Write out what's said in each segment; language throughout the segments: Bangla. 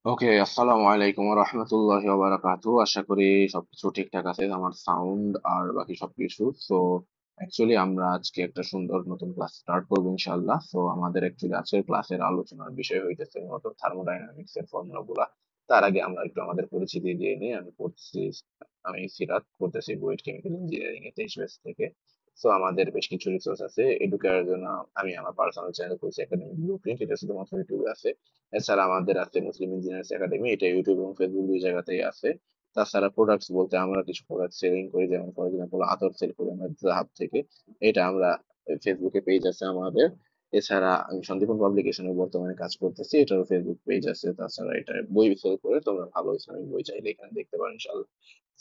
ওকে, আসসালামু আলাইকুম ওয়া রাহমাতুল্লাহি ওয়া বারাকাতুহু। আশা করি সবকিছু ঠিকঠাক আছে, আমার সাউন্ড আর বাকি সবকিছু। সো অ্যাকচুয়ালি আমরা আজকে একটা সুন্দর নতুন ক্লাস স্টার্ট করবো ইনশাআল্লাহ। সো আমাদের অ্যাকচুয়ালি আজকের ক্লাসের আলোচনার বিষয় হইতেছে মূলত থার্মোডাইনামিক্স এর ফর্মুলাগুলা। তার আগে আমরা একটু আমাদের পরিচিতি দিয়ে নিই। আমি সিরাত, করতেছি বুয়েট কেমিক্যাল ইঞ্জিনিয়ারিং এ 23 ব্যাচ থেকে। সো আমাদের বেশ কিছু রিসোর্স আছে এডুকের জন্য। আমি আমার পার্সোনাল চ্যানেল করছি একাডেমিক ব্লুপ্রিন্ট, এটা শুধুমাত্র ইউটিউবে আছে। এছাড়া আমাদের আছে মুসলিম ইঞ্জিনিয়ার্স একাডেমি, এটা ইউটিউব এবং ফেসবুক দুই জায়গাতেই আছে। তাছাড়া প্রোডাক্টস বলতে আমরা কিছু প্রোডাক্ট সেলিং করি, যেমন ফর এক্সাম্পল আতর সেল করি আমরা জাহাব থেকে। এটা আমরা ফেসবুকে পেজ আছে আমাদের। এছাড়া আমি সন্দীপন পাবলিকেশনে বর্তমানে কাজ করতেছি, এটারও ফেসবুক পেজ আছে। তাছাড়া এটা বই সেল করে, তোমরা ভালো ইসলামিক বই চাইলে এখানে দেখতে পারো ইনশাল্লাহ।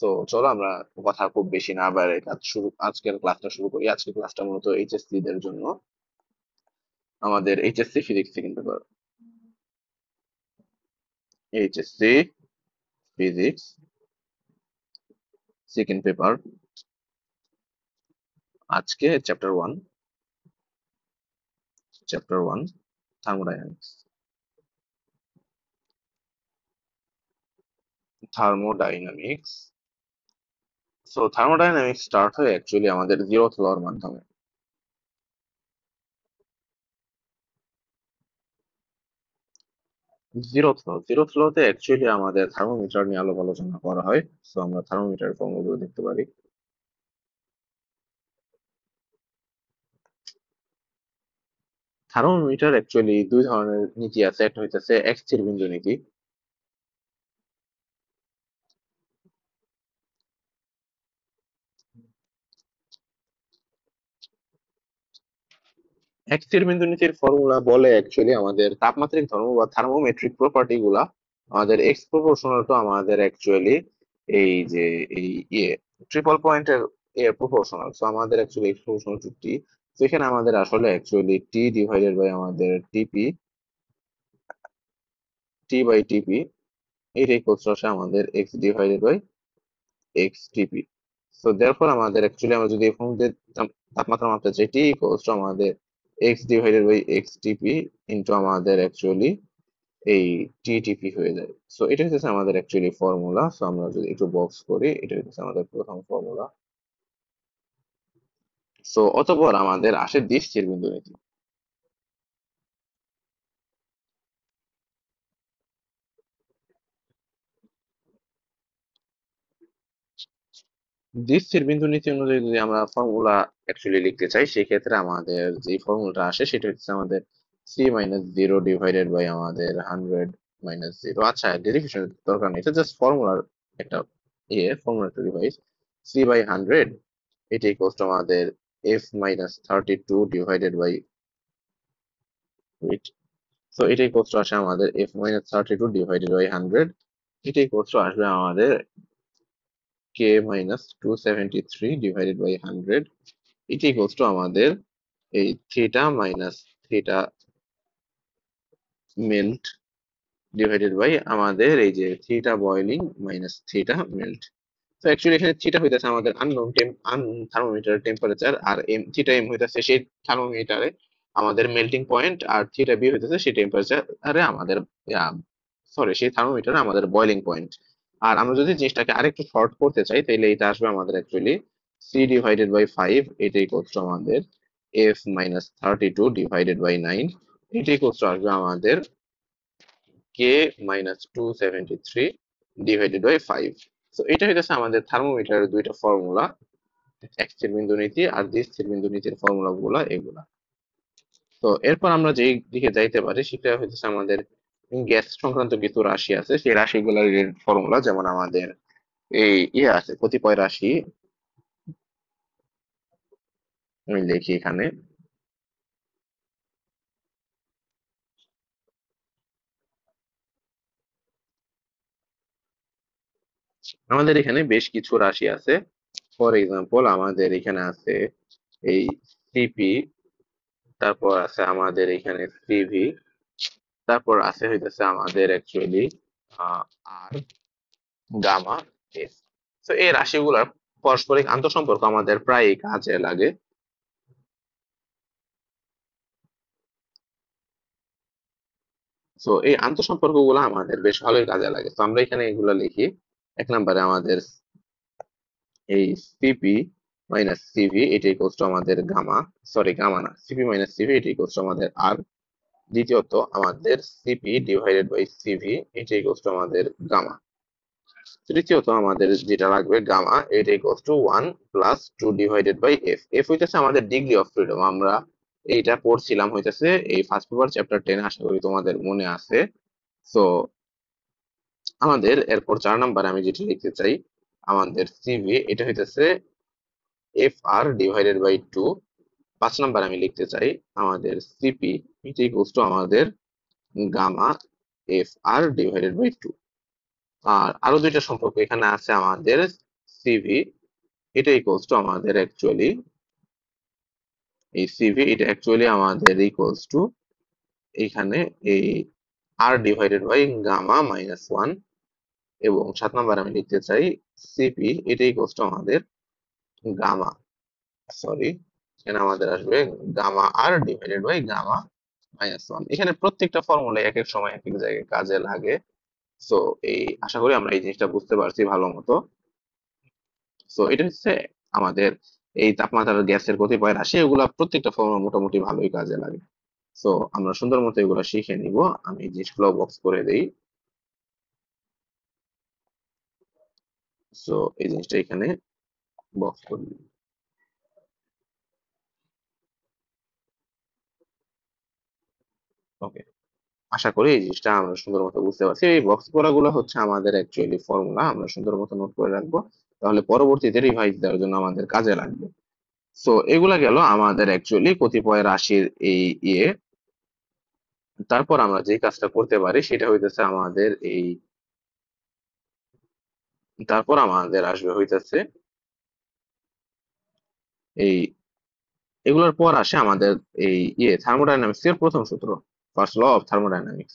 তো চলো আমরা কথা খুব বেশি না বাড়াই, আজকের ক্লাসটা শুরু করি। আজকের ক্লাসটা মূলত এইচএসসি দের জন্য। আমাদের HSC physics second paper, HSC physics second paper. আজকে chapter one thermodynamics. Thermodynamics thermodynamics start হয় অ্যাকচুয়ালি আমাদের জিরোথ লর মাধ্যমে। জিরোথ লতে অ্যাকচুয়ালি আমাদের থার্মোমিটার নিয়ে আলাপ আলোচনা করা হয়। সো আমরা থার্মোমিটার ফর্মুলাগুলো দেখতে পারি। থার্মোমিটার অ্যাকচুয়ালি দুই ধরনের নীতি আছে, একটা হইতেছে এক স্থির বিন্দু নীতি। এক স্থির বিন্দু নীতির ফর্মুলা বলে অ্যাকচুয়ালি আমাদের তাপমাত্রিক ধর্ম বা থার্মোমেট্রিক প্রপার্টি গুলা আমাদের এক্স প্রপোর্শনাল টু আমাদের অ্যাকচুয়ালি এই যে এই ইয়ে ট্রিপল পয়েন্টের প্রপোর্শনাল। সো আমাদের অ্যাকচুয়ালি এক্স প্রপোর্শনাল টু টি। তো এখানে আমাদের আসলে অ্যাকচুয়ালি টি ডিভাইডেড বাই আমাদের টিপি, টি বাই টিপি, এটা ইকুয়ালস টু আসে আমাদের এক্স ডিভাইডেড বাই এক্স টিপি। সো দেয়ারফর আমাদের অ্যাকচুয়ালি আমরা যদি এখন যে তাপমাত্রা মাপতে চাই, টি ইকুয়ালস টু আমাদের এক্স ডিভাইডেড বাই এক্স টিপি ইনটু আমাদের অ্যাকচুয়ালি এই টিটিপি হয়ে যায়। সো এটা হচ্ছে আমাদের অ্যাকচুয়ালি ফর্মুলা। সো আমরা যদি একটু বক্স করি, এটা হচ্ছে আমাদের প্রথম ফর্মুলা। সো অতঃপর আমাদের আসে স্থির বিন্দু নীতি। স্থির বিন্দু নীতি অনুযায়ী যদি আমরা ফর্মুলা অ্যাকচুয়ালি লিখতে চাই, সেক্ষেত্রে আমাদের যে ফর্মুলাটা আসে সেটা হচ্ছে আমাদের C minus zero divided by আমাদের 100 - 0। আচ্ছা, ডেরিভেশন দরকার নেই, এটা জাস্ট ফর্মুলার একটা formula to revise. C by 100, এটা ইকুয়ালস টু আমাদের এফ মাইনাস 32 ডিভাইডেড বাই, তো এটাই ইকুয়ালস টু আসে আমাদের এফ মাইনাস 32 ডিভাইডেড বাই 100। এটাই ইকুয়ালস টু আসবে আমাদের কে মাইনাস 273 ডিভাইডেড বাই 100। এটা ইকুয়ালস টু আমাদের এই theta minus theta melt divided by আমাদের এই যে theta boiling minus theta melt. তো অ্যাকচুয়ালি এখানে থিটা হইতেছে আমাদের আননোন থার্মোমিটার টেম্পারেচার, আর এম থিটা এম হইতেছে সেই থার্মোমিটারে আমাদের মেল্টিং পয়েন্ট, আর থিটা বি হইতেছে সেই টেম্পারেচারে আমাদের, সরি, সেই থার্মোমিটারে আমাদের বয়লিং পয়েন্ট। আর আমরা যদি জিনিসটাকে আরেকটু শর্ট করতে চাই, তাহলে এটা আসবে আমাদের অ্যাকচুয়ালি সি ডিভাইডেড বাই 5, এটা ইকুয়ালস টু আমাদের এফ মাইনাস 32 ডিভাইডেড বাই 9। এটা ইকুয়ালস টু আসবে আমাদের কে মাইনাস 273 ডিভাইডেড বাই 5। তো এটা হইতেছে আমাদের থার্মোমিটারের দুইটা ফর্মুলা, এক স্থির বিন্দু নীতি আর দ্বি স্থির বিন্দু নীতির ফর্মুলা গুলা এগুলা। তো এরপর আমরা যেই দিকে যাইতে পারি সেটা হচ্ছে আমাদের গ্যাস সংক্রান্ত কিছু রাশি আছে, সেই রাশিগুলোর ফর্মুলা। যেমন আমাদের এই আছে কতিপয় রাশি, আমি লিখি এখানে। আমাদের এখানে বেশ কিছু রাশি আছে। ফর এক্সাম্পল আমাদের এখানে আছে এই সিপি, তারপর আছে আমাদের এখানে সিভি, তারপর আছে হইতেছে আমাদের অ্যাকচুয়ালি আর গামা এস। তো এই রাশিগুলোর পারস্পরিক আন্তঃসম্পর্ক আমাদের প্রায় কাজে লাগে। সো এই আন্তঃসম্পর্কগুলো আমাদের বেশ ভালোই কাজে লাগে, তো আমরা এখানে এগুলো লিখি। এক নম্বরে আমাদের এই সিপি মাইনাস সিভি এটা ইকুয়ালস টু আমাদের গামা, সরি গামা না, সিপি মাইনাস সিভি এটা ইকুয়ালস টু আমাদের আর। দ্বিতীয়ত আমাদের সিপি ডিভাইডেড বাই সিভি এটা ইকুয়ালস টু আমাদের গামা। তৃতীয়ত আমাদের যেটা লাগবে গামা এটা equals to 1 plus 2 divided by F. F হইতেছে আমাদের ডিগ্রি অফ ফ্রিডম, আমরা এইটা পড়ছিলাম হইতেছে এই ফার্স্ট পেপার চ্যাপ্টার 10, আশা করি তোমাদের মনে আছে। সো আমাদের এরপর 4 নাম্বারে আমি যেটা লিখতে চাই, আমাদের সিভি এটা হইতেছে F R divided by 2। 5 number আমি লিখতে চাই আমাদের সিপি এটা ইকুয়ালস টু আমাদের gamma F R divided by 2। আর আরো দুইটা সম্পর্ক এখানে আছে আমাদের, সিভি এটা ইকুয়ালস টু আমাদের অ্যাকচুয়ালি এই সিভি এটা অ্যাকচুয়ালি আমাদের ইকুয়ালস টু এখানে এই R divided by gamma minus 1। এবং 7 নাম্বার আমি লিখতে চাই সিপি এটা ইকুয়ালস টু আমাদের গামা, সরি এখানে আমাদের আসবে gamma R divided by gamma minus 1। এখানে প্রত্যেকটা ফর্মুলা এক এক সময় এক এক জায়গায় কাজে লাগে। সো এই আশা করি আমরা এই জিনিসটা বুঝতে পারছি ভালো মতো। সো এটা হচ্ছে আমাদের এই তাপমাত্রার গ্যাসের কতিপয় রাশি, এগুলা প্রত্যেকটা ফর্মুলা মোটামুটি ভালোই কাজে লাগে। সো আমরা সুন্দর মতো এগুলো শিখে নিব। আমি এই জিনিসগুলো বক্স করে দেই। সো এই জিনিসটা এখানে বক্স করে দিই। ওকে, আশা করি এই জিনিসটা আমরা সুন্দর মতো বুঝতে পারছি। এই বক্স করা গুলো হচ্ছে আমাদের অ্যাকচুয়ালি ফর্মুলা, আমরা সুন্দর মতো নোট করে রাখবো, তাহলে পরবর্তীতে রিভাইজ দেওয়ার জন্য আমাদের কাজে লাগবে। সো এগুলা গেল আমাদের অ্যাকচুয়ালি কতিপয় রাশির এই ইয়ে। তারপর আমরা যে কাজটা করতে পারি সেটা হইতেছে আমাদের এই, তারপর আমাদের আসবে হইতেছে এই, এগুলোর পর আসে আমাদের এই ইয়ে থার্মোডাইনামিক্স এর প্রথম সূত্র, first law of thermodynamics.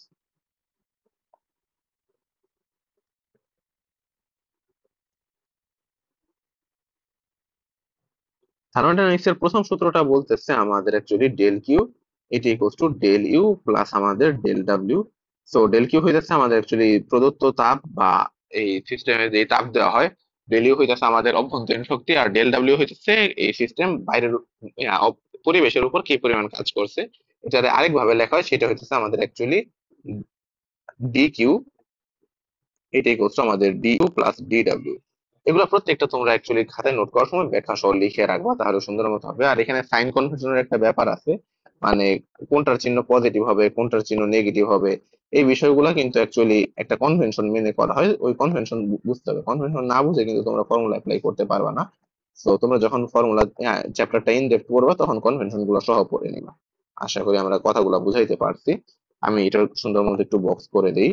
Thermodynamics এর প্রথম সূত্রটা বলতেছে আমাদের অ্যাকচুয়ালি ডেল কিউ এটি equals to del U plus আমাদের del W. So del Q হইতেছে আমাদের অ্যাকচুয়ালি প্রদত্ত তাপ বা এই সিস্টেমে যে তাপ দেওয়া হয়, ডেল ইউ হইতেছে আমাদের অভ্যন্তরীণ শক্তি, আর ডেল ডাব্লিউ হইতেছে এই সিস্টেম বাইরের পরিবেশের উপর কি পরিমাণ কাজ করছে। এটা আরেক ভাবে লেখা হয় সেটা হইতেছে আমাদের অ্যাকচুয়ালি ডি কিউ এটা ইকুয়ালস টু আমাদের ডিইউ প্লাস ডিডব্লিউ। এগুলো প্রত্যেকটা তোমরা অ্যাকচুয়ালি খাতায় নোট করার সময় ব্যাখ্যা সহ লিখে রাখবা, তাহলে সুন্দর মতো হবে। আর এখানে সাইন কনভেনশনের একটা ব্যাপার আছে, মানে কোনটার চিহ্ন পজিটিভ হবে কোনটার চিহ্ন নেগেটিভ হবে, এই বিষয়গুলো কিন্তু অ্যাকচুয়ালি একটা কনভেনশন মেনে করা হয়। ওই কনভেনশন বুঝতে হবে, কনভেনশন না বুঝে কিন্তু তোমরা ফর্মুলা অ্যাপ্লাই করতে পারবা না। তো তোমরা যখন ফর্মুলা চ্যাপ্টারটা ইন ডেপথ পড়বা তখন কনভেনশন গুলো সহ পড়ে নিবা। আশা করি আমরা কথাগুলো বুঝাইতে পারছি। আমি এটা সুন্দর মতো একটু বক্স করে দিই।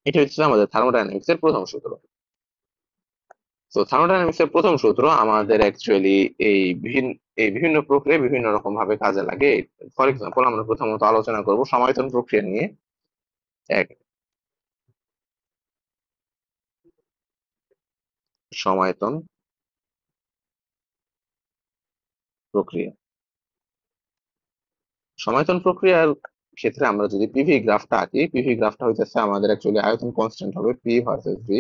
এটা হচ্ছে আমাদের থার্মোডাইনামিক্স এর প্রথম সূত্র। তো থার্মোডাইনামিক্স এর প্রথম সূত্র আমাদের অ্যাকচুয়ালি এই বিভিন্ন বিভিন্ন প্রক্রিয়া বিভিন্ন রকম ভাবে কাজে লাগে। ফর এক্সাম্পল আমরা প্রথমত আলোচনা করব সমায়তন প্রক্রিয়া নিয়ে। এক, সমায়তন প্রক্রিয়া। সমায়তন প্রক্রিয়ার ক্ষেত্রে আমরা যদি পিভি গ্রাফটা আঁকি, পিভি গ্রাফটা হইতেছে আমাদের অ্যাকচুয়ালি আয়তন কনস্ট্যান্ট হবে পি ভার্সেস ভি।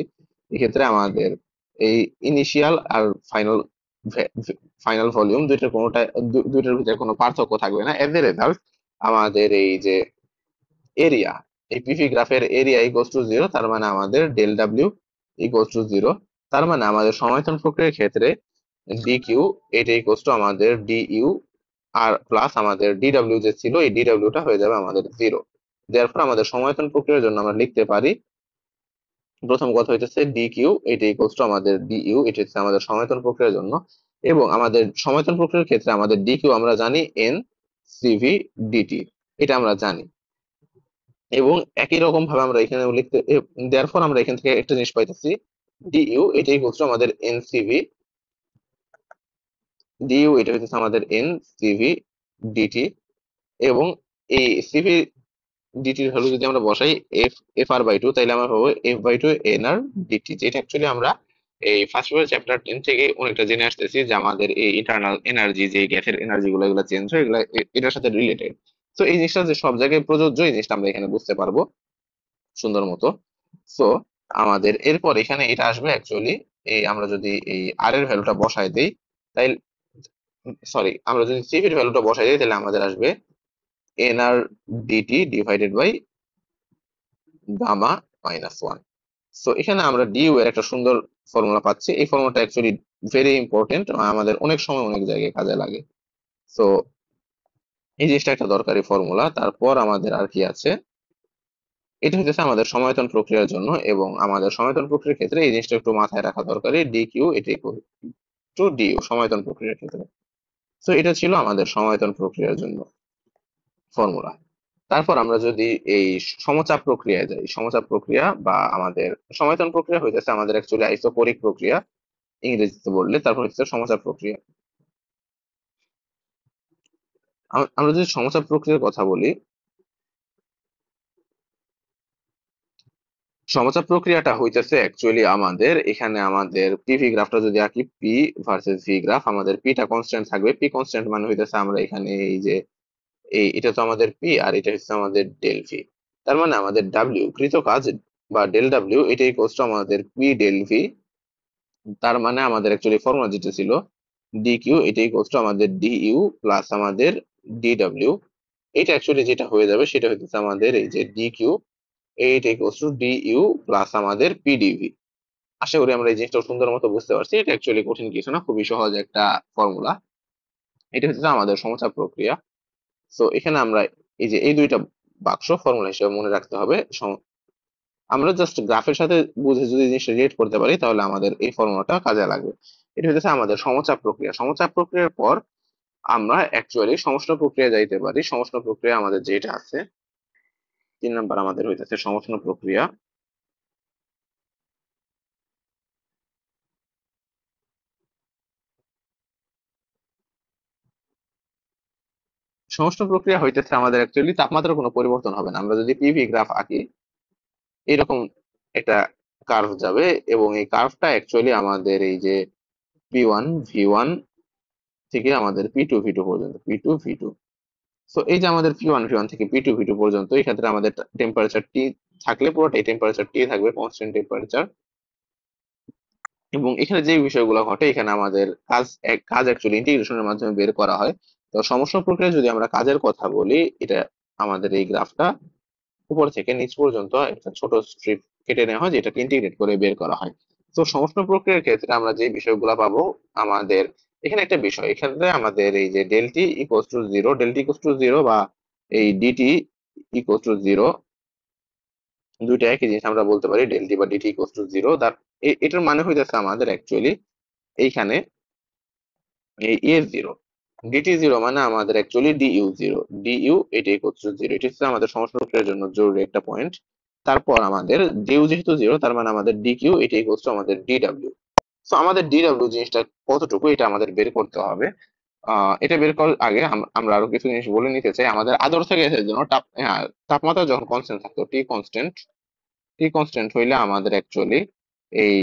এক্ষেত্রে আমাদের এই ইনিশিয়াল আর ফাইনাল ফাইনাল ভলিউম দুইটার কোনোটা দুইটার ভিতরে কোনো পার্থক্য থাকবে না। এজ এ রেজাল্ট আমাদের এই যে এরিয়া, এই পিভি গ্রাফের এরিয়া ইকুয়ালস টু 0, তার মানে আমাদের ডেল ডাব্লিউ ইকুয়ালস টু 0। তার মানে আমাদের সমায়তন প্রক্রিয়ার ক্ষেত্রে ডি কিউ এটা ইকুয়ালস টু আমাদের ডি ইউ আর প্লাস আমাদের ডি ডাব্লিউ যে ছিল এই ডি ডাব্লিউটা হয়ে যাবে আমাদের 0। দেয়ারফর আমাদের সমায়তন প্রক্রিয়ার জন্য আমরা লিখতে পারি, প্রথম কথা হইতেছে ডি কিউ এটা ইকুয়ালস টু আমাদের ডি ইউ, এটা হচ্ছে আমাদের সমায়তন প্রক্রিয়ার জন্য। এবং আমাদের সমায়তন প্রক্রিয়ার ক্ষেত্রে আমাদের ডি কিউ আমরা জানি এন সিভি ডিটি, এটা আমরা জানি। এবং একই রকম ভাবে আমরা এখানে লিখতে, দেয়ারফর আমরা এখান থেকে একটা জিনিস পাইতেছি, ডিইউ এটা ইকুয়ালস টু আমাদের এনসিভি, ডিইউ এটা হচ্ছে আমাদের এনসিভি ডিটি। এবং এই সিভি ডিটির ভ্যালু যদি আমরা বসাই এফ এফ আর বাই 2, তাহলে আমরা পাবো F by 2 N R DT, যেটা অ্যাকচুয়ালি আমরা এই ফার্স্ট পেপার চ্যাপ্টার 10 থেকে অনেকটা জেনে আসতেছি যে আমাদের এই ইন্টারনাল এনার্জি যে গ্যাসের এনার্জি গুলো এগুলো চেঞ্জ হয়, এগুলো এটার সাথে রিলেটেড। তো এই জিনিসটা যে সব জায়গায় প্রযোজ্য এই জিনিসটা আমরা এখানে বুঝতে পারবো সুন্দর মতো। সো আমাদের এরপর এখানে এটা আসবে অ্যাকচুয়ালি, এই আমরা যদি এই আর এর ভ্যালুটা বসাই দেই, তাই সরি আমরা যদি সিভি এর ভ্যালুটা বসাই দিই তাহলে আমাদের আসবে NR DT divided by gamma minus one. So এখানে আমরা ডিইউ এর একটা সুন্দর ফর্মুলা পাচ্ছি। এই ফর্মুলাটা অ্যাকচুয়ালি ভেরি ইম্পর্টেন্ট, আমাদের অনেক সময় অনেক জায়গায় কাজে লাগে। সো এই জিনিসটা একটা দরকারি ফর্মুলা। তারপর আমাদের আর কি আছে, এটা হচ্ছে আমাদের সমায়তন প্রক্রিয়ার জন্য, এবং আমাদের সমায়তন প্রক্রিয়ার ক্ষেত্রে এই জিনিসটা একটু মাথায় রাখা দরকারি, ডি কিউ এটা ইকুয়াল টু ডিইউ সমায়তন প্রক্রিয়ার ক্ষেত্রে। তো এটা ছিল আমাদের সমায়তন প্রক্রিয়ার জন্য ফর্মুলা। তারপর আমরা যদি এই সমচাপ প্রক্রিয়ায় যাই, সমচাপ প্রক্রিয়া বা আমাদের সমায়তন প্রক্রিয়া হইতেছে আমাদের অ্যাকচুয়ালি আইসোকোরিক প্রক্রিয়া ইংরেজিতে বললে, তারপর হচ্ছে সমচাপ প্রক্রিয়া। আমরা যদি সমচাপ প্রক্রিয়ার কথা বলি, সমচাপ প্রক্রিয়াটা হইতেছে অ্যাকচুয়ালি আমাদের এখানে আমাদের পিভি গ্রাফটা যদি আঁকি, পি ভার্সেস ভি গ্রাফ, আমাদের পিটা কনস্ট্যান্ট থাকবে। পি কনস্ট্যান্ট মানে হইতেছে আমরা এখানে এই যে এটা তো আমাদের পি আর এটা হচ্ছে আমাদের ডেল ভি। তার মানে আমাদের ডাব্লিউ কৃত কাজ বা ডেল ডাব্লিউ এটাই কোস্ট আমাদের পি ডেল ভি। তার মানে আমাদের অ্যাকচুয়ালি ফর্মুলা যেটা ছিল ডি কিউ এটাই কোস্ট আমাদের ডি ইউ প্লাস আমাদের ডি ডাব্লিউ। এটা অ্যাকচুয়ালি যেটা হয়ে যাবে সেটা হচ্ছে আমাদের এই যে D Q eight equals to D U plus আমাদের পিডিভি। আশা করি আমরা এই জিনিসটা সুন্দর মতো বুঝতে পারছি। এটা অ্যাকচুয়ালি কঠিন কিছু না, খুবই সহজ একটা ফর্মুলা। এটা হচ্ছে আমাদের সমচাপ প্রক্রিয়া। তো এখানে আমরা এই যে এই দুইটা বাক্স ফর্মুলা হিসেবে মনে রাখতে হবে। আমরা জাস্ট গ্রাফের সাথে বুঝে যদি জিনিসটা রিলেট করতে পারি তাহলে আমাদের এই ফর্মুলাটা কাজে লাগবে। এটা হচ্ছে আমাদের সমচাপ প্রক্রিয়া। সমচাপ প্রক্রিয়ার পর আমরা অ্যাকচুয়ালি সমষ্ণ প্রক্রিয়া যাইতে পারি। সমষ্ণ প্রক্রিয়া আমাদের যেটা আছে 3 নাম্বার আমাদের হইতেছে সমষ্ণ প্রক্রিয়া। সমষ্ণ প্রক্রিয়া হইতেছে আমাদের অ্যাকচুয়ালি তাপমাত্রার কোনো পরিবর্তন হবে না। আমরা যদি পিভি গ্রাফ আঁকি, এরকম একটা কার্ভ যাবে, এবং এই কার্ভটা অ্যাকচুয়ালি আমাদের এই যে P1 V1 থেকে আমাদের P2 V2 পর্যন্ত, P2 V2। সো এই যে আমাদের P1 V1 থেকে P2 V2 পর্যন্ত, এই ক্ষেত্রে আমাদের টেম্পারেচার টি থাকলে পুরোটাই টেম্পারেচার টি থাকবে, কনস্ট্যান্ট টেম্পারেচার। এবং এখানে যে বিষয়গুলো ঘটে, এখানে আমাদের কাজ অ্যাকচুয়ালি ইন্টিগ্রেশনের মাধ্যমে বের করা হয়। তো সমষ্ণ প্রক্রিয়া যদি আমরা কাজের কথা বলি, এটা আমাদের এই গ্রাফটা উপর থেকে নিচ পর্যন্ত একটা ছোট স্ট্রিপ কেটে নেওয়া হয়, যেটাকে ইন্টিগ্রেট করে বের করা হয়। তো সমষ্ণ প্রক্রিয়ার ক্ষেত্রে আমরা যে বিষয়গুলো পাবো, আমাদের এখানে একটা বিষয়, এখানে আমাদের এই যে ডেলটি equals to zero, ডেলটি equals to zero বা এই ডিটি ইকুয়ালস টু জিরো, দুইটা একই জিনিস আমরা বলতে পারি, ডেলটি বা ডিটি ইকুয়ালস টু জিরো। এটার মানে হইতেছে আমাদের অ্যাকচুয়ালি এইখানে এই এ জিরো, ডিটি জিরো মানে আমাদের অ্যাকচুয়ালি ডিইউ জিরো, ডিইউ এটা ইকুয়ালস টু জিরো। এটা হচ্ছে আমাদের সমষ্ণ প্রক্রিয়ার জন্য জরুরি একটা পয়েন্ট। তারপর আমাদের ডিইউ যেহেতু জিরো, তার মানে আমাদের ডিকিউ এটা ইকুয়ালস টু আমাদের ডিডব্লিউ। সো আমাদের ডিডব্লিউ জিনিসটা কতটুকু এটা আমাদের বের করতে হবে। এটা বের করার আগে আমরা আরো কিছু জিনিস বলে নিতে চাই। আমাদের আদর্শ গ্যাসের জন্য তাপমাত্রা যখন কনস্ট্যান্ট থাকতো, টি কনস্ট্যান্ট হইলে আমাদের অ্যাকচুয়ালি এই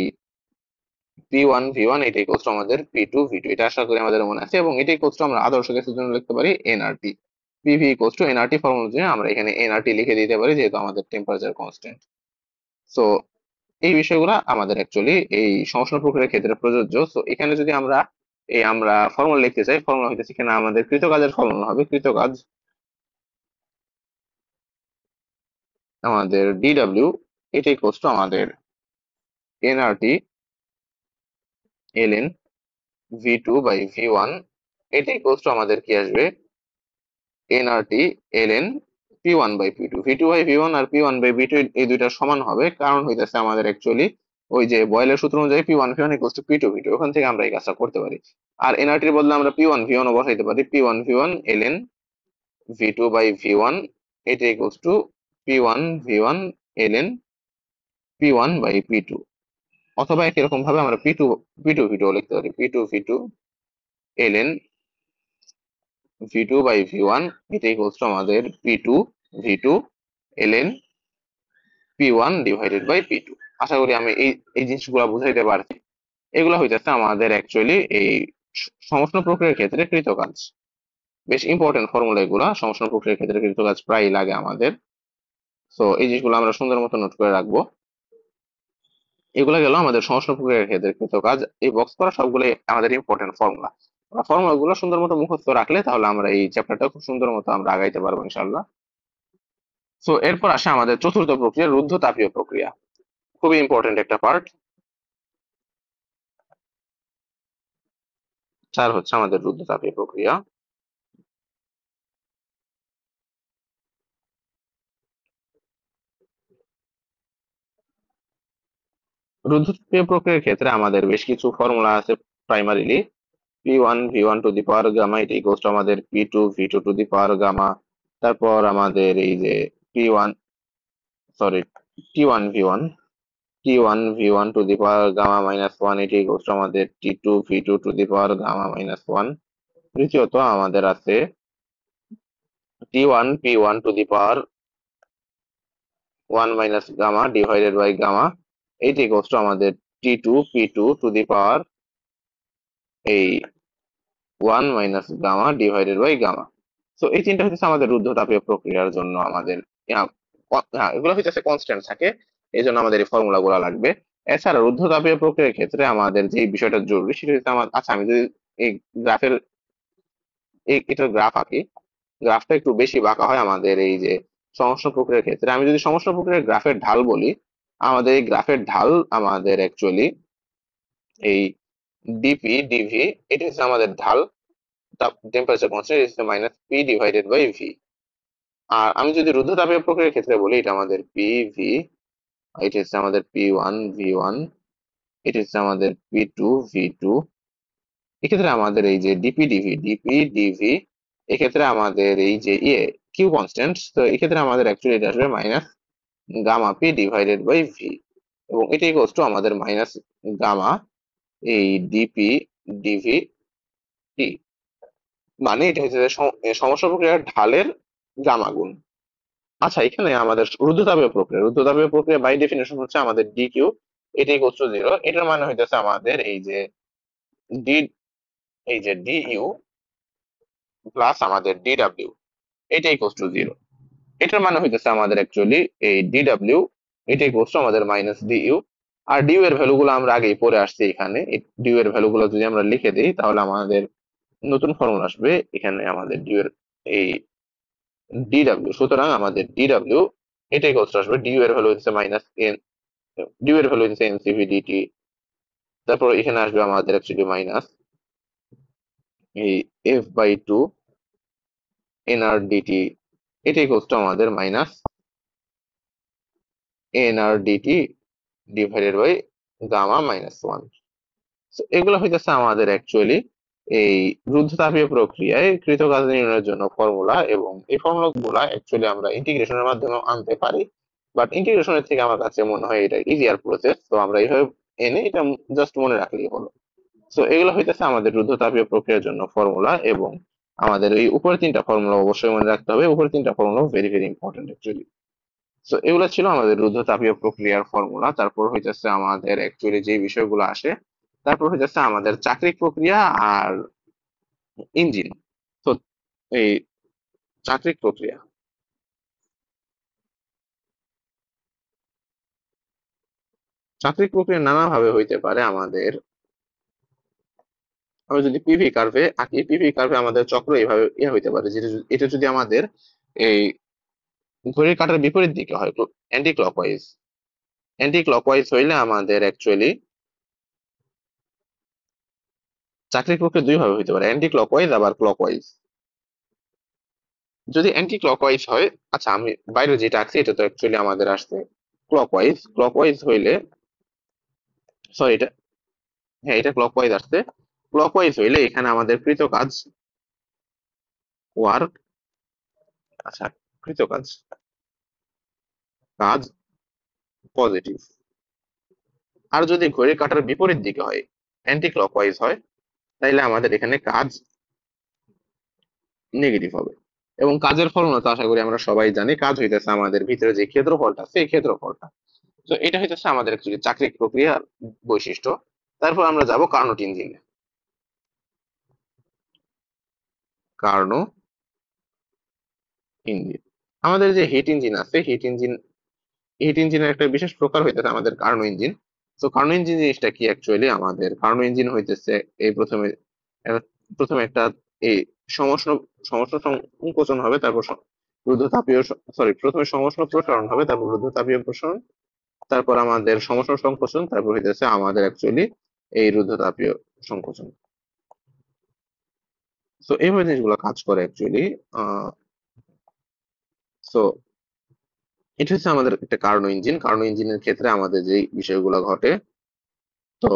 P1 V1 এটা ইকুয়ালস টু আমাদের P2 V2, এটা আশা করি আমাদের মনে আছে। এবং এটা ইকুয়ালস টু আমরা আদর্শ গ্যাসের জন্য লিখতে পারি nRT. PV equals to nRT formula অনুযায়ী আমরা এখানে এনআরটি লিখে দিতে পারি, যেহেতু আমাদের টেম্পারেচার কনস্ট্যান্ট। সো এই বিষয়গুলো আমাদের অ্যাকচুয়ালি এই সমষ্ণ প্রক্রিয়ার ক্ষেত্রে প্রযোজ্য। সো এখানে যদি আমরা ফর্মুলা লিখতে চাই, ফর্মুলা হইতেছে এখানে আমাদের কৃতকাজের ফর্মুলা হবে কৃতকাজ আমাদের ডিডব্লিউ এটা ইকুয়ালস টু আমাদের এনআরটি এলএন V2/V1, এটা ইকুয়ালস টু আমাদের কি আসবে এনআরটি এলএন P1/P2। V2/V1 আর P1/V2 এই দুইটা সমান হবে, কারণ হইতেছে আমাদের অ্যাকচুয়ালি ওই যে বয়েলের সূত্র অনুযায়ী P1V1 ইকুয়ালস টু P2V2, ওখান থেকে আমরা এই কাজটা করতে পারি। আর এনআরটির বদলে আমরা P1V1 ও বসাইতে পারি, P1V1 ln V2/V1 এটা equals two P1V1 ln P1/P2। অথবা একই রকম ভাবে আমরা P2V2 লিখতে পারি, P2V2 ln V2/V1 এটা ইকুয়ালস টু আমাদের P2V2 ln P1/P2। আশা করি আমি এই জিনিসগুলো বুঝাইতে পারছি। এগুলো হইতেছে আমাদের অ্যাকচুয়ালি এই সমষ্ণ প্রক্রিয়ার ক্ষেত্রে কৃত কাজ। বেশ ইম্পর্টেন্ট ফর্মুলা এগুলা, সংশ্লেষণ প্রক্রিয়ার ক্ষেত্রে কৃতকাজ প্রায়ই লাগে আমাদের। তো এই জিনিসগুলো আমরা সুন্দর মতো নোট করে রাখবো। এগুলো গেল আমাদের সংশ্লেষণ প্রক্রিয়ার ক্ষেত্রে কৃতকাজ। এই বক্স করা সবগুলো আমাদের ইম্পর্টেন্ট ফর্মুলা। ফর্মুলা গুলো সুন্দর মতো মুখস্থ রাখলে তাহলে আমরা এই চ্যাপ্টারটা খুব সুন্দর মতো আমরা আগাইতে পারবো ইনশাল্লাহ। তো এরপর আসে আমাদের চতুর্থ প্রক্রিয়া, রুদ্ধ তাপীয় প্রক্রিয়া। খুবই ইম্পর্টেন্ট একটা পার্ট। চার হচ্ছে আমাদের রুদ্ধ তাপীয় প্রক্রিয়া। রুদ্ধ তাপীয় প্রক্রিয়ার ক্ষেত্রে আমাদের বেশ কিছু ফর্মুলা আছে। Primarily P1 V1 to the power gamma এটা ইকুয়ালস টু আমাদের P2 V2 two the power gamma. তারপর আমাদের এই যে P1 sorry T1 V1 T1 V1 to the power gamma -1 এটি ইকুয়ালস টু আমাদের T2 V2 two the power gamma -1। তৃতীয়ত আমাদের আছে T1 P1 to the power 1 minus gamma divided by gamma, এইটি ইকুয়ালস টু আমাদের T2 P2 to the power এই 1 minus gamma divided by gamma. তো এই তিনটা হচ্ছে আমাদের রুদ্ধ তাপীয় প্রক্রিয়ার জন্য আমাদের এগুলো হচ্ছে কনস্ট্যান্ট থাকে, এই জন্য আমাদের এই ফর্মুলা গুলা লাগবে। এছাড়া রুদ্ধ তাপীয় প্রক্রিয়ার ক্ষেত্রে আমাদের যে বিষয়টা জরুরি সেটা হচ্ছে আচ্ছা আমি যদি এই গ্রাফের এটার গ্রাফ আঁকি, গ্রাফটা একটু বেশি বাঁকা হয় আমাদের এই যে সংশ্লেষণ প্রক্রিয়ার ক্ষেত্রে। আমি যদি সংশ্লেষণ প্রক্রিয়ার গ্রাফের ঢাল বলি, আমাদের এই গ্রাফের ঢাল আমাদের অ্যাকচুয়ালি এই ডিপি ডিভি, এটা হচ্ছে আমাদের ঢাল। Temperature constant is -P divided by V. আর আমি যদি রুদ্ধ তাপীয় প্রক্রিয়ার ক্ষেত্রে বলি, এটা আমাদের পিভি, এটা হচ্ছে আমাদের P1 V1, এটা হচ্ছে আমাদের P2 V2। এক্ষেত্রে আমাদের এই যে ডিপি ডিভি এক্ষেত্রে আমাদের এই যে কিউ কনস্ট্যান্ট, তো এক্ষেত্রে আমাদের অ্যাকচুয়ালি এটা আসবে -gamma P divided by V, এবং এটা ইকুয়ালস টু আমাদের গামা এই ডিপি ডিভি টি। মানে এটা হচ্ছে যে সমস্যা প্রক্রিয়ার ঢালের গামা গুণ। আচ্ছা, এখানে আমাদের রুদ্ধতাপীয় প্রক্রিয়া বাই ডেফিনেশন হচ্ছে আমাদের ডিকিউ, এটা ইকুয়ালস টু 0। এটার মানে হইতেছে আমাদের ডি এই যে ডিইউ প্লাস আমাদের ডিডব্লিউ, এটা ইকুয়ালস টু 0। এটার মানে হইতেছে আমাদের অ্যাকচুয়ালি এই ডিডব্লিউ, এটা ইকুয়ালস টু আমাদের -ডিইউ। আর ডিইউ এর ভ্যালু গুলো আমরা আগেই পড়ে আসছি। এখানে ডিইউ এর ভ্যালু গুলো যদি আমরা লিখে দিই তাহলে আমাদের নতুন ফর্মুলা আসবে। এখানে আমাদের ডিইউ এর এই ডিডব্লিউ, সুতরাং আমাদের ডিডব্লিউ এটা ইকুয়ালস টু আসবে ডিইউ এর ভ্যালু হচ্ছে -n, ডিউ এর ভ্যালু হচ্ছে এনসিভি ডিটি। তারপর এখানে আসবে আমাদের অ্যাকচুয়ালি মাইনাস এই F/2 nr/dt, এটা ইকুয়ালস টু আমাদের -nr/dt ডিভাইডেড বাই গামা -1। তো এগুলো হইতেছে আমাদের অ্যাকচুয়ালি এই রুদ্ধতাপীয় প্রক্রিয়ায় কৃতকাজ নির্ণয়ের জন্য ফর্মুলা, এবং এই ফর্মুলা গুলা অ্যাকচুয়ালি আমরা ইন্টিগ্রেশনের মাধ্যমে আনতে পারি, বাট ইন্টিগ্রেশনের থেকে আমার কাছে মনে হয় এটা ইজিয়ার প্রসেস। তো আমরা এইভাবে এনে এটা জাস্ট মনে রাখলেই হলো। তো এগুলো হইতেছে আমাদের রুদ্ধতাপীয় প্রক্রিয়ার জন্য ফর্মুলা, এবং আমাদের এই উপরের তিনটা ফর্মুলা অবশ্যই মনে রাখতে হবে। উপরের তিনটা formula very very important actually. তো এগুলো ছিল আমাদের রুদ্ধতাপীয় প্রক্রিয়ার ফর্মুলা। তারপর হইতেছে আমাদের অ্যাকচুয়ালি যে বিষয়গুলো আসে, তারপর হইতেছে আমাদের চাক্রিক প্রক্রিয়া আর ইঞ্জিন। তো এই চাক্রিক প্রক্রিয়া, চাক্রিক প্রক্রিয়া নানা ভাবে হইতে পারে আমাদের। আমি যদি পিভি কার্ভে আঁকি, পিভি কার্ভে আমাদের চক্র এইভাবে হইতে পারে, যেটা এটা যদি আমাদের এই ঘড়ির কাঁটার বিপরীত দিকে হয়, অ্যান্টি ক্লকওয়াইজ। অ্যান্টি ক্লকওয়াইজ হইলে আমাদের অ্যাকচুয়ালি চাক্রিক প্রক্রিয়া দুই ভাবে হইতে পারে, অ্যান্টি ক্লকওয়াইজ আবার ক্লকওয়াইজ। যদি অ্যান্টি ক্লকওয়াইজ হয়, আচ্ছা আমি বাইরে যেটা আঁকছি এটা তো অ্যাকচুয়ালি আমাদের আসছে ক্লকওয়াইজ। ক্লকওয়াইজ হইলে সরি এটা, হ্যাঁ এটা ক্লকওয়াইজ আসছে। ক্লকওয়াইজ হইলে এখানে আমাদের কৃতকাজ ওয়ার্ক, আচ্ছা কৃতকাজ কাজ পজিটিভ। আর যদি ঘড়ির কাঁটার বিপরীত দিকে হয়, অ্যান্টি ক্লকওয়াইজ হয়, তাইলে আমাদের এখানে কাজ নেগেটিভ হবে। এবং কাজের ফর্মুলা তো আশা করি আমরা সবাই জানি, কাজ হইতেছে আমাদের ভিতরে যে ক্ষেত্রফলটা সেই ক্ষেত্রফলটা। তো এটা হইতেছে আমাদের অ্যাকচুয়ালি চাক্রিক প্রক্রিয়ার বৈশিষ্ট্য। তারপর আমরা যাব কার্নোট ইঞ্জিনে। Karnaugh engine. আমাদের যে হিট ইঞ্জিন আছে, হিট ইঞ্জিনের একটা বিশেষ প্রকার হইতেছে আমাদের কার্নো ইঞ্জিন। তো কার্নো ইঞ্জিন জিনিসটা কি অ্যাকচুয়ালি, আমাদের কার্নো ইঞ্জিন হইতেছে এই প্রথমে একটা এই সমষ্ণ সমষ্ণ সংকোচন হবে, তারপর রুদ্ধতাপীয়, সরি, প্রথমে সমষ্ণ প্রসারণ হবে, তারপর রুদ্ধতাপীয় প্রসারণ, তারপর আমাদের সমষ্ণ সংকোচন, তারপর হইতেছে আমাদের অ্যাকচুয়ালি এই রুদ্ধতাপীয় সংকোচন। তো এইভাবে জিনিসগুলো কাজ করে অ্যাকচুয়ালি। আহ সো এটা হচ্ছে আমাদের একটা কার্নো ইঞ্জিন। কার্নো ইঞ্জিনের ক্ষেত্রে আমাদের যে বিষয়গুলো ঘটে, তো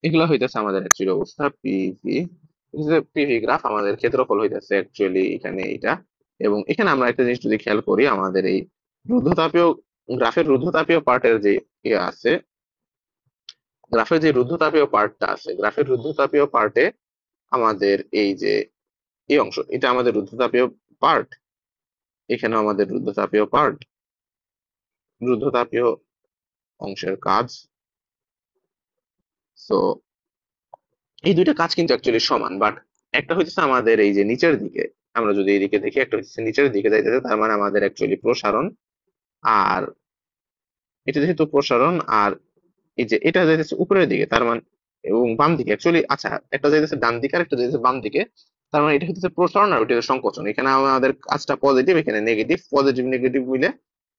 এগুলা হইতেছে আমাদের অ্যাকচুয়ালি অবস্থা পিভি। পিভি গ্রাফ আমাদের ক্ষেত্রফল হইতেছে অ্যাকচুয়ালি এখানে এটা। এবং এখানে আমরা একটা জিনিস যদি খেয়াল করি, আমাদের এই রুদ্ধতাপীয় রুদ্ধতাপীয় পার্টের যে ইয়ে আছে, গ্রাফের রুদ্ধতাপীয় পার্টে আমাদের এই যে এই অংশ, এটা আমাদের রুদ্ধতাপীয় পার্ট, এখানে আমাদের রুদ্ধতাপীয় অংশের কাজ। সো এই দুইটা কাজ কিন্তু অ্যাকচুয়ালি সমান, বাট একটা হচ্ছে আমাদের এই যে নিচের দিকে, আমরা যদি এইদিকে দেখি, একটা হচ্ছে নিচের দিকে যাইতেছে, তার মানে আমাদের অ্যাকচুয়ালি প্রসারণ। আর এটা যেহেতু প্রসারণ, আর এই যে এটা যাইতেছে উপরের দিকে, তার মানে, এবং বাম দিকে অ্যাকচুয়ালি, আচ্ছা, একটা যাইতেছে ডান দিকে আর একটা যাইতেছে বাম দিকে, তার মানে এটা হচ্ছে প্রসারণ আর ওইটা হচ্ছে সংকোচন। এখানে আমাদের কাজটা পজিটিভ, এখানে নেগেটিভ, পজিটিভ নেগেটিভ মিলে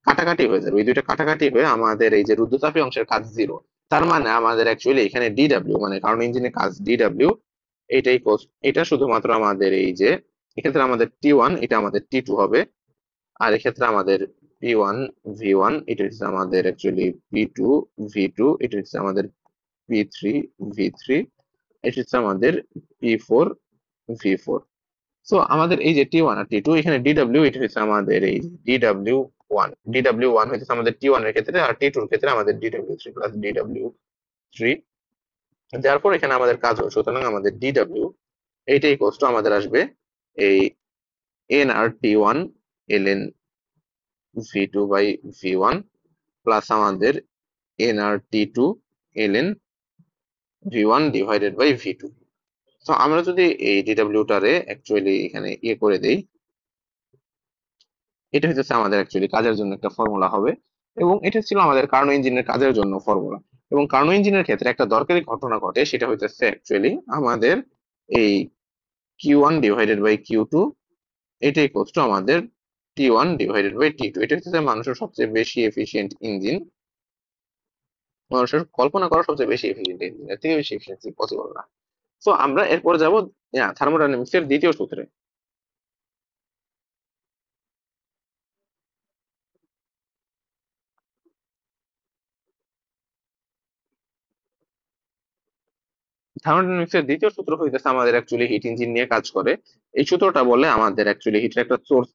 কাটাকাটি হয়ে যাবে, এই দুইটা কাটাকাটি হয়ে আমাদের এই যে রুদ্ধতাপীয় অংশের কাজ জিরো। তার মানে আমাদের অ্যাকচুয়ালি এখানে ডিডাব্লিউ, মানে কারণ ইঞ্জিনের কাজ ডিডাব্লিউ, এটাই এটা শুধুমাত্র আমাদের এই যে, এক্ষেত্রে আমাদের টি1, এটা আমাদের টি2 হবে। আর এক্ষেত্রে আমাদের P1 V1, এটা হচ্ছে আমাদের অ্যাকচুয়ালি P2 V2, এটা হচ্ছে আমাদের P3 V3, এটা হচ্ছে আমাদের P4 V4। সো আমাদের এই যে টি1 আর টি2, এখানে ডিডাব্লিউ, এটা হচ্ছে আমাদের এই ডিডাব্লিউ ওয়ান হচ্ছে আমাদের টি1 এর ক্ষেত্রে, আর টি2 এর ক্ষেত্রে আমাদের ডিডাব্লিউ3 প্লাস ডিডাব্লিউ3। যার পর এখানে আমাদের কাজ হবে, সুতরাং আমাদের ডিডাব্লিউ এইটাই কষ্ট আমাদের আসবে এই N R T one ln V2/V1 plus আমাদের N R T two ln V1 divided by V2। তো আমরা যদি এই ডিডাব্লিউটারে অ্যাকচুয়ালি এখানে ইয়ে করে দেই, এটা হচ্ছে আমাদের অ্যাকচুয়ালি কাজের জন্য একটা ফর্মুলা হবে। এবং এটা ছিল আমাদের কার্নো ইঞ্জিনের কাজের জন্য ফর্মুলা। এবং কার্নো ইঞ্জিনের ক্ষেত্রে একটা দরকারি ঘটনা ঘটে, সেটা হচ্ছে অ্যাকচুয়ালি আমাদের এই Q1 ডিভাইডেড বাই Q2, এটাই ইকুয়ালস টু আমাদের T1 ডিভাইডেড বাই T2। এটা হচ্ছে মানুষের সবচেয়ে বেশি এফিশিয়েন্ট ইঞ্জিন, মানুষের কল্পনা করা সবচেয়ে বেশি এফিশিয়েন্ট ইঞ্জিন, এর থেকে বেশি এফিসিয়েন্সি পসিবল না। তো আমরা এরপর যাব থার্মোডাইনামিক্স এর দ্বিতীয় সূত্রে। থার্মোডাইনামিক্স এর দ্বিতীয় সূত্র হইতেছে আমাদের অ্যাকচুয়ালি হিট ইঞ্জিন নিয়ে কাজ করে। এই সূত্রটা বলে আমাদের অ্যাকচুয়ালি হিটের একটা সোর্স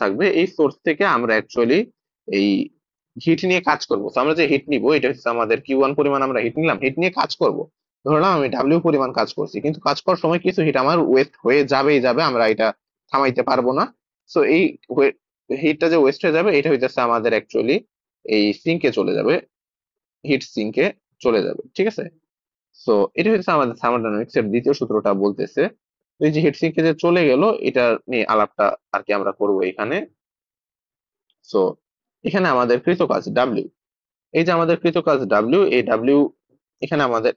থাকবে, এই সোর্স থেকে আমরা অ্যাকচুয়ালি এই হিট নিয়ে কাজ করব। তো আমরা যে হিট নিব, এটা হচ্ছে আমাদের Q1 পরিমাণ আমরা হিট নিলাম, হিট নিয়ে কাজ করব। ধরলাম আমি ডাব্লিউ পরিমাণ কাজ করছি, কিন্তু কাজ করার সময় কিছু হিট আমার ওয়েস্ট হয়ে যাবে, আমরা এটা থামাইতে পারবো না। সো এই হিটটা যে ওয়েস্ট হয়ে যাবে, এটা হইতেছে আমাদের অ্যাকচুয়ালি এই সিঙ্কে চলে যাবে, হিট সিঙ্কে চলে যাবে, ঠিক আছে। সো এটা হচ্ছে আমাদের থার্মোডাইনামিক্স এর দ্বিতীয় সূত্রটা বলতেছে। তো এই যে হিট সিঙ্কে যে চলে গেল, এটা নিয়ে আলাপটা আর কি আমরা করবো এখানে। সো এখানে আমাদের কৃতকাজ ডাব্লিউ, এই যে আমাদের কৃতকাজ ডাব্লিউ, এই ডাব্লিউ এখানে আমাদের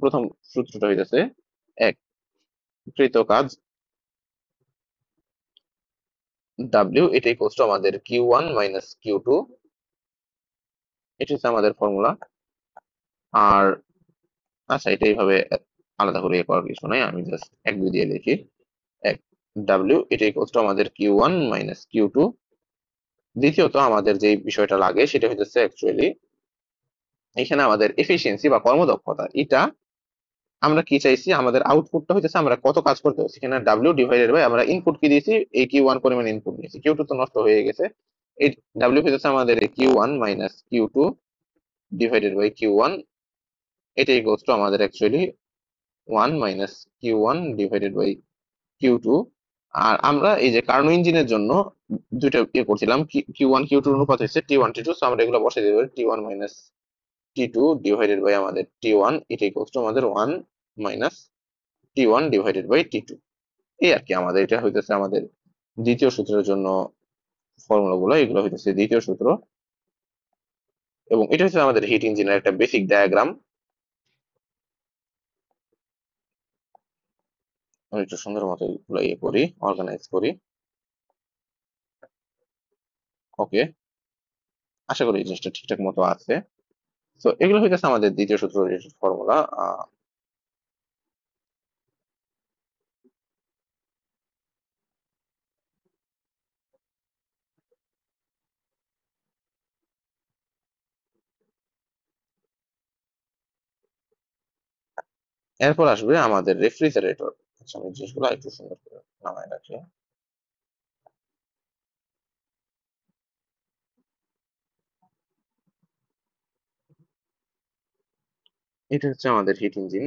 প্রথম সূত্রটা হইতেছে এক, কৃতকাজ ডাব্লিউ এটা ইকুয়ালস টু আমাদের Q1 মাইনাস Q2, এটা হচ্ছে আমাদের ফর্মুলা। আর আচ্ছা, এটা এইভাবে আলাদা করে ইয়ে করার কিছু নাই, আমি জাস্ট 1 2 দিয়ে লিখি। এক, ডাব্লিউ এটা ইকুয়ালস টু আমাদের Q1 মাইনাস Q2। দ্বিতীয়ত আমাদের যে বিষয়টা লাগে, সেটা হচ্ছে অ্যাকচুয়ালি এখানে আমাদের এফিসিয়েন্সি বা কর্মদক্ষতা, এটা আমরা কি চাইছি, আমাদের আউটপুটটা হচ্ছে আমরা কত কাজ করতে হচ্ছে, এখানে ডাব্লিউ ডিভাইডেড বাই আমরা ইনপুট কি দিয়েছি, এই Q1 পরিমাণ ইনপুট নিয়েছি, Q2 তো নষ্ট হয়ে গেছে। এই ডাব্লিউ হচ্ছে আমাদের Q1 minus Q2 divided by Q1, এটা ইকুয়ালস টু আমাদের actually 1 minus Q1 divided by Q2। আর আমরা এই যে কার্নো ইঞ্জিনের জন্য দুইটা ইয়ে করছিলাম, Q1 Q2 অনুপাত হচ্ছে T1 T2, সো আমরা এগুলো বসাই দেব, T1 minus T2 divided by আমাদের T1, এটা ইকুয়ালস টু আমাদের 1 minus T1 divided by T2। এই আর কি, আমাদের এটা হইতেছে আমাদের দ্বিতীয় সূত্রের জন্য ফর্মুলা গুলো, এগুলো হইতেছে দ্বিতীয় সূত্র, এবং এটা হচ্ছে আমাদের হিট ইঞ্জিনের একটা বেসিক ডায়াগ্রাম। আমি একটু সুন্দর মতো এগুলো ইয়ে করি, অর্গানাইজ করি। ওকে, আশা করি এই জিনিসটা ঠিকঠাক মতো আছে। তো এগুলো হইতেছে আমাদের দ্বিতীয় সূত্র ফর্মুলা। এরপর আসবে আমাদের রেফ্রিজারেটর। আচ্ছা, আমি জিনিসগুলো একটু সুন্দর করে নামায় রাখি। এটা হচ্ছে আমাদের হিট ইঞ্জিন।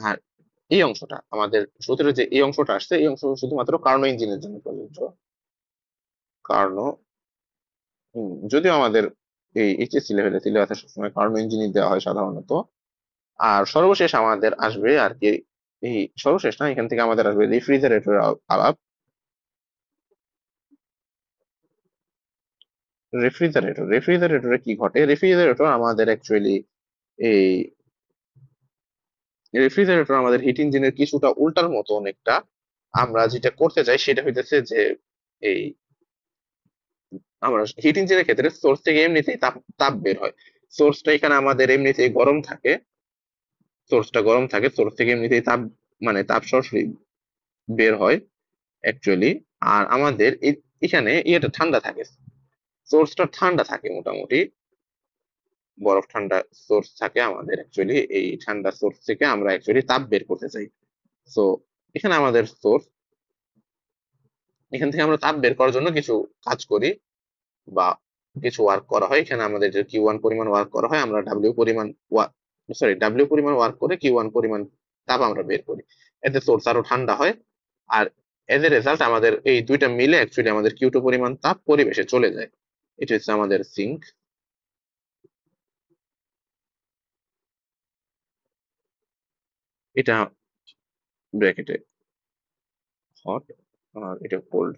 আর এই অংশটা আমাদের সূত্রের যে এই অংশটা আসছে, এই অংশ শুধুমাত্র কার্নো ইঞ্জিনের জন্য প্রযোজ্য। কার্নো, যদিও আমাদের এই এইচএসসি লেভেলে সিলেবাসে সবসময় কার্নো ইঞ্জিনই দেওয়া হয় সাধারণত। আর সর্বশেষ আমাদের আসবে আর কি, এই সর্বশেষ না, এখান থেকে আমাদের আসবে রেফ্রিজারেটর আলাপ। রেফ্রিজারেটরে কি ঘটে? রেফ্রিজারেটর আমাদের অ্যাকচুয়ালি এই রেফ্রিজারেটর আমাদের হিট ইঞ্জিনের কিছুটা উল্টার মতো অনেকটা। আমরা যেটা করতে চাই সেটা হইতেছে যে এই আমরা হিট ইঞ্জিনের ক্ষেত্রে সোর্স থেকে এমনিতেই তাপ তাপ বের হয়। সোর্সটা এখানে আমাদের এমনিতেই গরম থাকে, সোর্স থেকে এমনিতেই তাপ, মানে তাপ সরাসরি বের হয় অ্যাকচুয়ালি। আর আমাদের এখানে ইয়েটা ঠান্ডা থাকে, সোর্সটা ঠান্ডা থাকে মোটামুটি, বরফ ঠান্ডা সোর্স থাকে আমাদের অ্যাকচুয়ালি। এই ঠান্ডা সোর্স থেকে আমরা অ্যাকচুয়ালি তাপ বের করতে চাই। তো এখানে আমাদের সোর্স, এখান থেকে আমরা তাপ বের করার জন্য কিছু কাজ করি বা কিছু ওয়ার্ক করা হয়। এখানে আমাদের যে কিউ ওয়ান পরিমাণ ওয়ার্ক করা হয়, আমরা ডাব্লিউ পরিমাণ ওয়ার্ক করে কিউ ওয়ান পরিমাণ তাপ আমরা বের করি। এতে সোর্স আরো ঠান্ডা হয়। আর এজ এ রেজাল্ট আমাদের এই দুইটা মিলে অ্যাকচুয়ালি আমাদের কিউ টু পরিমাণ তাপ পরিবেশে চলে যায়। এটা হচ্ছে আমাদের সিঙ্ক। এটা ব্র্যাকেটে হট, আর এটা কোল্ড।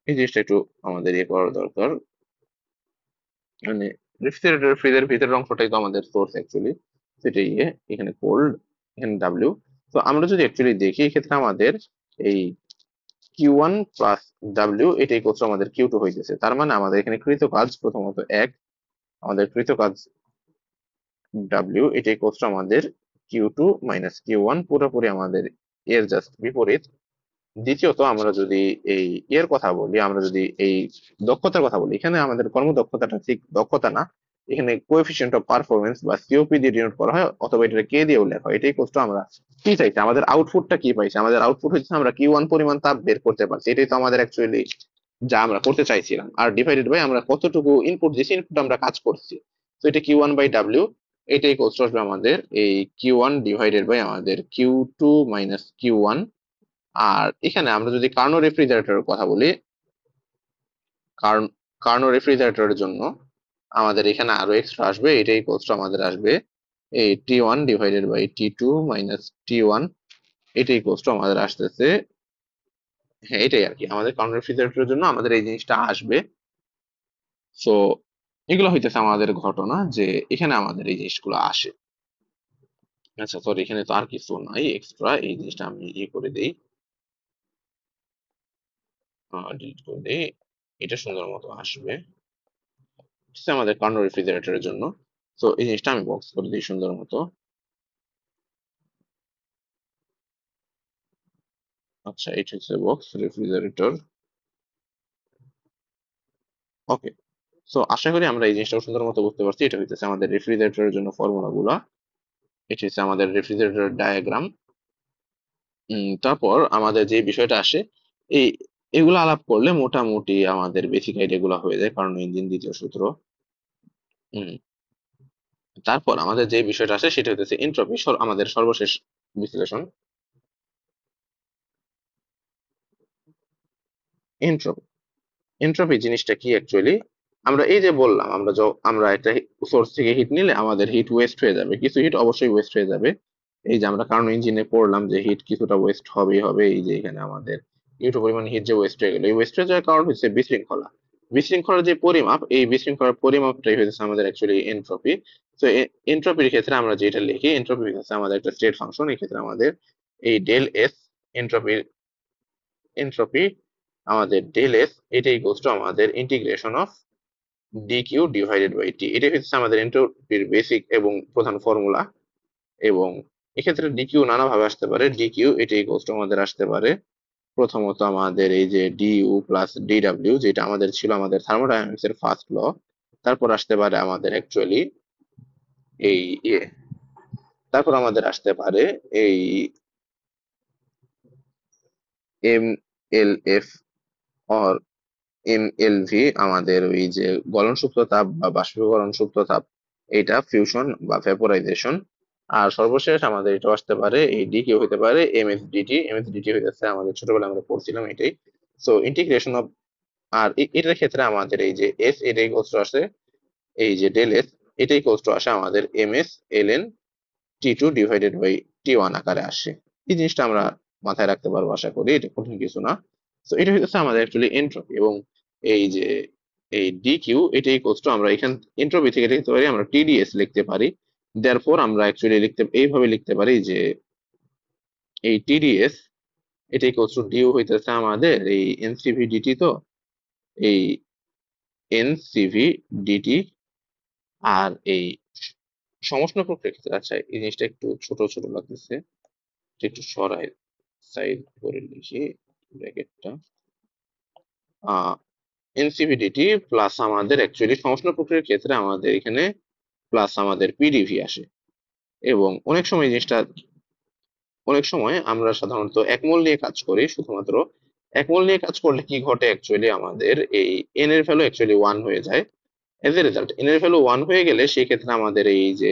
এই জিনিসটা একটু আমাদের ইয়ে করা দরকার। মানে রেফ্রিজারেটর ফ্রিজের ভিতরের অংশটাই তো আমাদের সোর্স অ্যাকচুয়ালি, সেটাই ইয়ে। এখানে কোল্ড, এখানে ডাব্লিউ। তো আমরা যদি অ্যাকচুয়ালি দেখি, এক্ষেত্রে আমাদের এই কিউ ওয়ান প্লাস ডাব্লিউ এটাই করছে আমাদের কিউ টু হইতেছে। তার মানে আমাদের এখানে কৃত কাজ প্রথমত এক, আমাদের কৃত কাজ ডাব্লিউ এটাই করছে আমাদের Q two minus Q one, পুরোপুরি আমাদের এর জাস্ট বিপরীত। দ্বিতীয়ত আমরা যদি এই এর কথা বলি, আমরা যদি এই দক্ষতার কথা বলি, এখানে আমাদের কর্মদক্ষতাটা ঠিক দক্ষতা না, এখানে কোএফিসিয়েন্ট অফ পারফরমেন্স বা সিওপি দিয়ে ডিনোট করা হয়, অথবা এটা কে দিয়ে উল্লেখ হয়। এটাই কষ্ট আমরা কি চাইছি, আমাদের আউটপুটটা কি পাইছি? আমাদের আউটপুট হচ্ছে আমরা কিউ ওয়ান পরিমাণ তাপ বের করতে পারছি, এটাই তো আমাদের অ্যাকচুয়ালি যা আমরা করতে চাইছিলাম। আর ডিভাইডেড বাই আমরা কতটুকু ইনপুট দিয়েছি, ইনপুট আমরা কাজ করছি। তো এটা কিউ ওয়ান বাই ডাব্লিউ, এটাই কষ্ট আসবে আমাদের এই কিউ ওয়ান ডিভাইডেড বাই আমাদের Q two minus Q one. আর এখানে আমরা যদি কার্নো রেফ্রিজারেটরের কথা বলি, কার্ন কার্নো রেফ্রিজারেটরের জন্য আমাদের এখানে আরো এক্সট্রা আসবে, এটাই কোস্ট আমাদের আসবে এই T one divided by T two minus T one. এটাই কোস্ট আমাদের আসতেছে। হ্যাঁ, এটাই আর কি আমাদের কার্নো রেফ্রিজারেটরের জন্য আমাদের এই জিনিসটা আসবে। সো এগুলো হইতেছে আমাদের ঘটনা যে এখানে আমাদের এই জিনিসগুলো আসে। আচ্ছা সরি, এখানে তো আর কিছু নাই এক্সট্রা, এই জিনিসটা আমি ইয়ে করে দিই, ডিলিট করে দিই। এটা সুন্দর মতো আসবে, হচ্ছে আমাদের কর্নার রেফ্রিজারেটরের জন্য। তো এই জিনিসটা আমি বক্স করে দিই সুন্দর মতো। আচ্ছা, এটা হচ্ছে বক্স রেফ্রিজারেটর। ওকে, সো আশা করি আমরা এই জিনিসটা সুন্দর মতো বুঝতে পারছি। এটা হইতেছে আমাদের রেফ্রিজারেটরের জন্য ফর্মুলা গুলা, এটা হচ্ছে আমাদের রেফ্রিজারেটর ডায়াগ্রাম। তারপর আমাদের যে বিষয়টা আসে, এই এগুলো আলাপ করলে মোটামুটি আমাদের বেসিক আইডিয়া গুলো হয়ে যায়, কারণ ইঞ্জিন দ্বিতীয় সূত্র। উম, তারপর আমাদের যে বিষয়টা আসে সেটা হচ্ছে এনট্রপি, আমাদের সর্বশেষ বিশ্লেষণ। এন্ট্রপি। এন্ট্রপি জিনিসটা কি অ্যাকচুয়ালি? আমরা এই যে বললাম, আমরা একটা সোর্স থেকে হিট নিলে আমাদের হিট ওয়েস্ট হয়ে যাবে, কিছু হিট অবশ্যই ওয়েস্ট হয়ে যাবে। এই যে আমরা কার্নো ইঞ্জিনে পড়লাম যে হিট কিছুটা ওয়েস্ট হবেই হবে। এই যে এখানে আমাদের কিছু পরিমাণ হিট যে ওয়েস্ট হয়ে গেল, এই ওয়েস্ট হয়ে যাওয়ার কারণ হচ্ছে বিশৃঙ্খলা। বিশৃঙ্খলার যে পরিমাপ, এই বিশৃঙ্খলার পরিমাপটাই হচ্ছে আমাদের অ্যাকচুয়ালি এন্ট্রপি। তো এন্ট্রপির ক্ষেত্রে আমরা যেটা লিখি, এন্ট্রপি হচ্ছে আমাদের একটা স্টেট ফাংশন। এই ক্ষেত্রে আমাদের এই ডেল এস, এন্ট্রপির এন্ট্রপি আমাদের ডেল এস, এটাই ইকুয়ালস টু আমাদের integration of D Q divided by T. এটাই হচ্ছে আমাদের এন্ট্রপির বেসিক এবং প্রধান ফর্মুলা। এবং এক্ষেত্রে ডি কিউ নানাভাবে আসতে পারে। ডি কিউ এটা ইকুয়ালস টু আমাদের আসতে পারে প্রথমত আমাদের এই যে D U plus D W, যেটা আমাদের ছিল আমাদের থার্মোডাইনামিক্স এর ফার্স্ট ল। তারপর আসতে পারে আমাদের অ্যাকচুয়ালি এই ইয়ে, তারপর আমাদের আসতে পারে এই এম এল এফ অর এমএলভি, আমাদের ওই যে গলন সুপ্ত তাপ বা বাষ্পীভবন সুপ্ত তাপ, এটা ফিউশন বা ভেপোরাইজেশন। আর সর্বশেষ আমাদের এটা আসতে পারে এই ডি কিউ হতে পারে এমএসডিটি। এমএসডিটি হইতেছে আমাদের ছোটবেলায় আমরা পড়ছিলাম এটাই। সো ইন্টিগ্রেশন অফ, আর এটার ক্ষেত্রে আমাদের এই যে এস, এটাই কোস্ট আসে এই যে ডেল এস, এটাই কোস্ট আসে আমাদের M S L N T two divided by T one আকারে আসে। এই জিনিসটা আমরা মাথায় রাখতে পারবো আশা করি, এটা কঠিন কিছু না। তো এটা হচ্ছে আমাদের অ্যাকচুয়ালি এন্ট্রপি। এবং এই যে এই ডি কিউ, এটা ইকুয়ালস টু আমরা এখান এন্ট্রপি থেকে লিখতে পারি আমরা টিডিএস লিখতে পারি। দেয়ারফর আমরা অ্যাকচুয়ালি এইভাবে লিখতে পারি যে এই টিডিএস এটা ইকুয়ালস টু ডিউ হইতেছে আমাদের এই এনসিভি ডিটি। তো এই এনসিভি ডিটি, আর এই সমষ্ণ প্রক্রিয়ার ক্ষেত্রে, আচ্ছা এই জিনিসটা একটু ছোট ছোট লাগতেছে, একটু সরাই সাইড করে লিখি ব্র্যাকেটটা। এনসিভিডিটি প্লাস আমাদের অ্যাকচুয়ালি সমষ্ণ প্রক্রিয়ার ক্ষেত্রে আমাদের এখানে প্লাস আমাদের পিডিভি আসে। এবং অনেক সময় আমরা সাধারণত একমল নিয়ে কাজ করি শুধুমাত্র। একমল নিয়ে কাজ করলে কি ঘটে অ্যাকচুয়ালি, আমাদের এই এন এর ভ্যালু অ্যাকচুয়ালি ওয়ান হয়ে যায়। এজ এ রেজাল্ট এন এর ভ্যালু ওয়ান হয়ে গেলে সেই ক্ষেত্রে আমাদের এই যে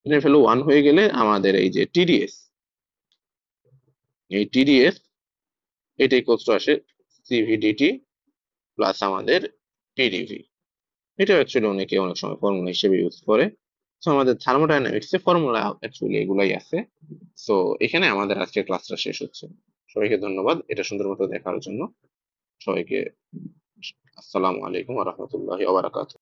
এন এর ভ্যালু ওয়ান হয়ে গেলে আমাদের এই যে টিডিএস, এই টিডিএস এটা ইকুয়ালস টু আসে সিভিডিটি প্লাস আমাদের টিডিভি। এটা অ্যাকচুয়ালি অনেকে অনেক সময় ফর্মুলা হিসেবে ইউজ করে। সো আমাদের থার্মোডাইনামিক্স এ ফর্মুলা অ্যাকচুয়ালি এগুলাই আছে। সো এখানে আমাদের আজকের ক্লাসটা শেষ হচ্ছে। সবাইকে ধন্যবাদ এটা সুন্দর মতো দেখার জন্য। সবাইকে আসসালামু আলাইকুম ওয়া রাহমাতুল্লাহি ওয়া বারাকাতুহু।